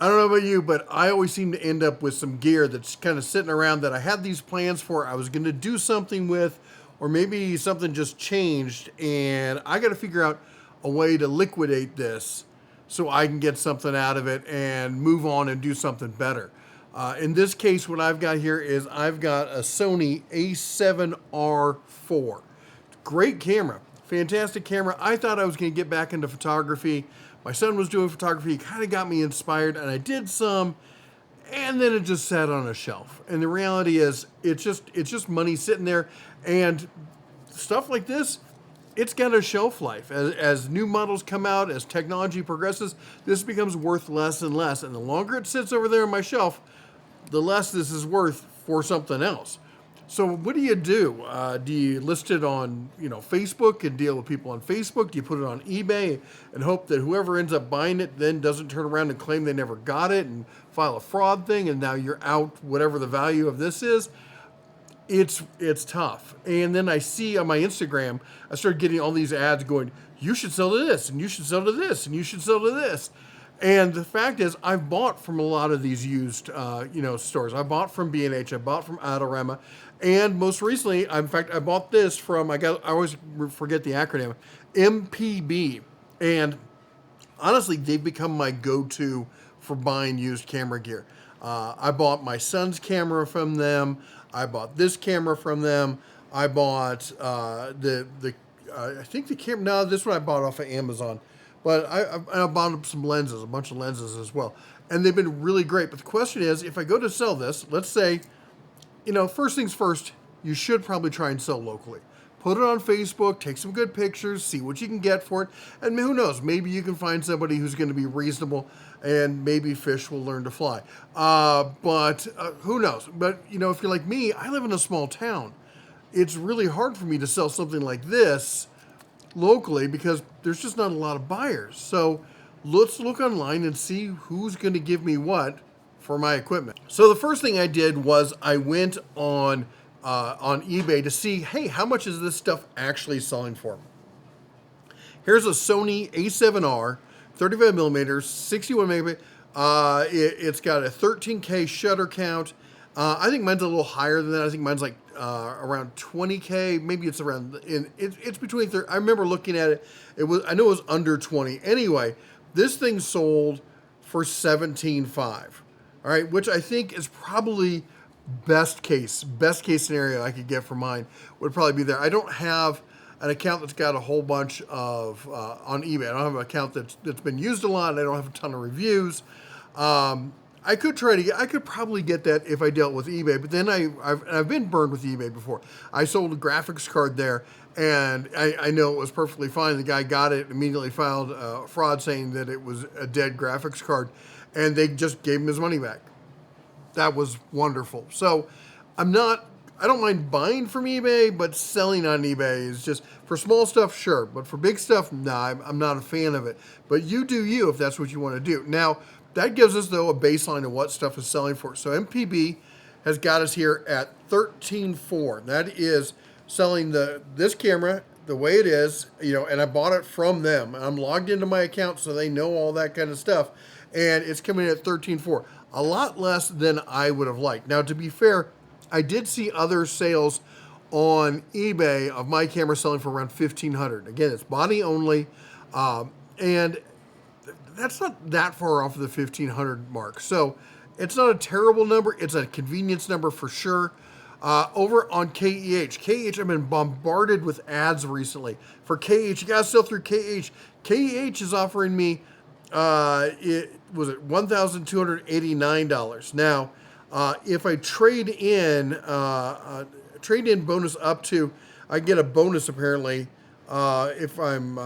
I don't know about you, but I always seem to end up with some gear that's kind of sitting around that I had these plans for. I was going to do something with, or maybe something just changed, and I got to figure out a way to liquidate this so I can get something out of it and move on and do something better. In this case, what I've got here is I've got a Sony A7R4. Great camera, fantastic camera. I thought I was going to get back into photography. My son was doing photography, he kind of got me inspired, and I did some, and then it just sat on a shelf. And the reality is, it's just money sitting there, and stuff like this, it's got a shelf life. As new models come out, as technology progresses, this becomes worth less and less. And the longer it sits over there on my shelf, the less this is worth for something else. So what do? Do you list it on Facebook and deal with people on Facebook? Do you put it on eBay and hope that whoever ends up buying it then doesn't turn around and claim they never got it and file a fraud thing and now you're out whatever the value of this is? It's tough. And then I see on my Instagram, I started getting all these ads going, you should sell to this, and you should sell to this, and you should sell to this. And the fact is, I've bought from a lot of these used, stores. I bought from B&H, I bought from Adorama, and most recently, in fact, I bought this from, I always forget the acronym, MPB. And honestly, they've become my go-to for buying used camera gear. I bought my son's camera from them. I bought this camera from them. I bought I think the camera. No, this one I bought off of Amazon, but I bought some lenses, a bunch of lenses as well, and they've been really great. But the question is, if I go to sell this, let's say, first things first, you should probably try and sell locally. Put it on Facebook, take some good pictures, see what you can get for it, and who knows, maybe you can find somebody who's going to be reasonable, and maybe fish will learn to fly. But who knows? But, if you're like me, I live in a small town. It's really hard for me to sell something like this locally because there's just not a lot of buyers. So let's look online and see who's going to give me what for my equipment. So the first thing I did was I went on eBay to see, hey, how much is this stuff actually selling for? Here's a Sony A7R, 35 millimeters, 61 megapixel. It's got a 13K shutter count. I think mine's a little higher than that. I think mine's like around 20K. Maybe it's around, it's between 30. I remember looking at it. I know it was under 20. Anyway, this thing sold for $17,500. All right, which I think is probably best case scenario I could get for mine would probably be there. I don't have an account that's got a whole bunch of on eBay. I don't have an account that's been used a lot. And I don't have a ton of reviews. I could probably get that if I dealt with eBay, but then I've been burned with eBay before. I sold a graphics card there, and I know it was perfectly fine. The guy got it, immediately filed fraud saying that it was a dead graphics card, and they just gave him his money back. That was wonderful. So I don't mind buying from eBay, but selling on eBay is just, for small stuff, sure. But for big stuff, nah, I'm not a fan of it. But you do you if that's what you want to do. Now, that gives us, though, a baseline of what stuff is selling for. So MPB has got us here at $13,400. That is selling this camera the way it is, and I bought it from them. I'm logged into my account so they know all that kind of stuff. And it's coming in at $13,400. A lot less than I would have liked. Now, to be fair, I did see other sales on eBay of my camera selling for around $1,500. Again, it's body only, and that's not that far off of the $1,500 mark. So it's not a terrible number. It's a convenience number for sure. Over on KEH, I've been bombarded with ads recently. For KEH, you got to sell through KEH. KEH is offering me, it was at $1,289. Now, if I trade in bonus up to, I get a bonus apparently if I'm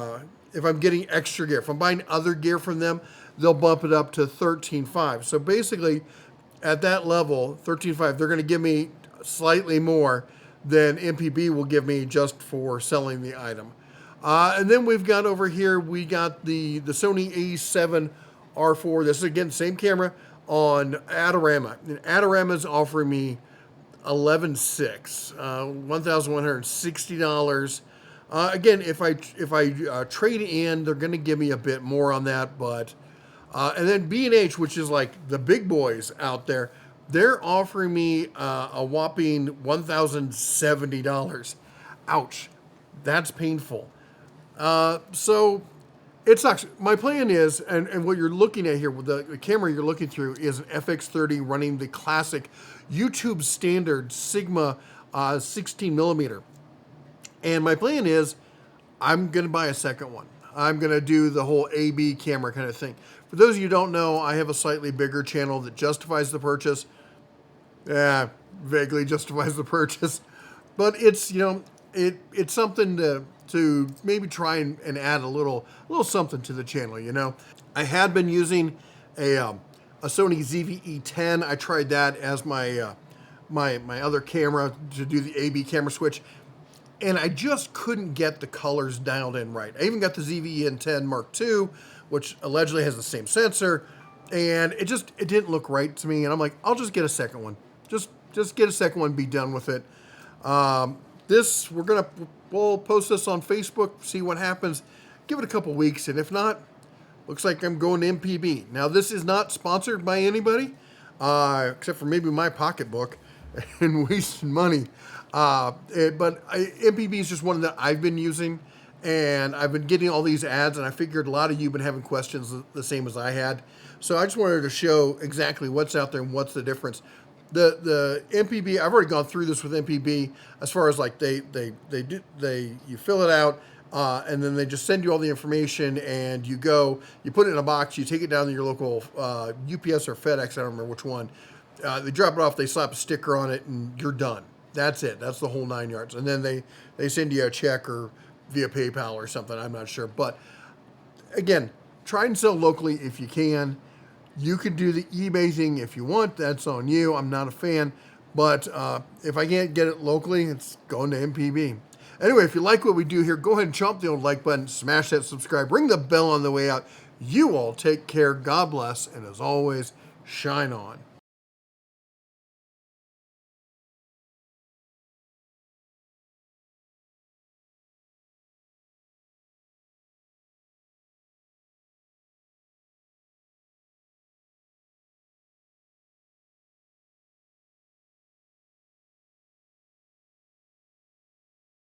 getting extra gear. If I'm buying other gear from them, they'll bump it up to $13,500. So basically, at that level, $13,500, they're going to give me slightly more than MPB will give me just for selling the item. And then we've got over here, we got the Sony A7R4. This is, again, same camera on Adorama. And Adorama is offering me $11,600, $1,160. Again, if I trade in, they're going to give me a bit more on that, but And then B&H, which is like the big boys out there, they're offering me a whopping $1,070. Ouch. That's painful. So it sucks. My plan is, and what you're looking at here, with the camera you're looking through is an FX30 running the classic YouTube standard Sigma 16 millimeter. And my plan is I'm going to buy a second one. I'm going to do the whole AB camera kind of thing. For those of you who don't know, I have a slightly bigger channel that justifies the purchase. Yeah, vaguely justifies the purchase. But it's, it's something to maybe try and add a little something to the channel. I had been using a Sony ZV-E10. I tried that as my my other camera to do the AB camera switch, and I just couldn't get the colors dialed in right. I even got the ZV-E10 Mark II, which allegedly has the same sensor, and it didn't look right to me. And I'm like, I'll just get a second one. Just get a second one, be done with it. We'll post this on Facebook, see what happens. Give it a couple weeks, and if not, looks like I'm going to MPB. Now, this is not sponsored by anybody, except for maybe my pocketbook and wasting money. MPB is just one that I've been using, and I've been getting all these ads, and I figured a lot of you have been having questions the same as I had. So I just wanted to show exactly what's out there and what's the difference. The MPB, I've already gone through this with MPB as far as like you fill it out, and then they just send you all the information, and you put it in a box, you take it down to your local UPS or FedEx, I don't remember which one. They drop it off, they slap a sticker on it, and you're done. That's it. That's the whole 9 yards. And then they send you a check or via PayPal or something. I'm not sure. But again, try and sell locally if you can. You could do the eBay thing if you want. That's on you. I'm not a fan. But if I can't get it locally, it's going to MPB. Anyway, if you like what we do here, go ahead and chomp the old like button, smash that subscribe, ring the bell on the way out. You all take care. God bless. And as always, shine on.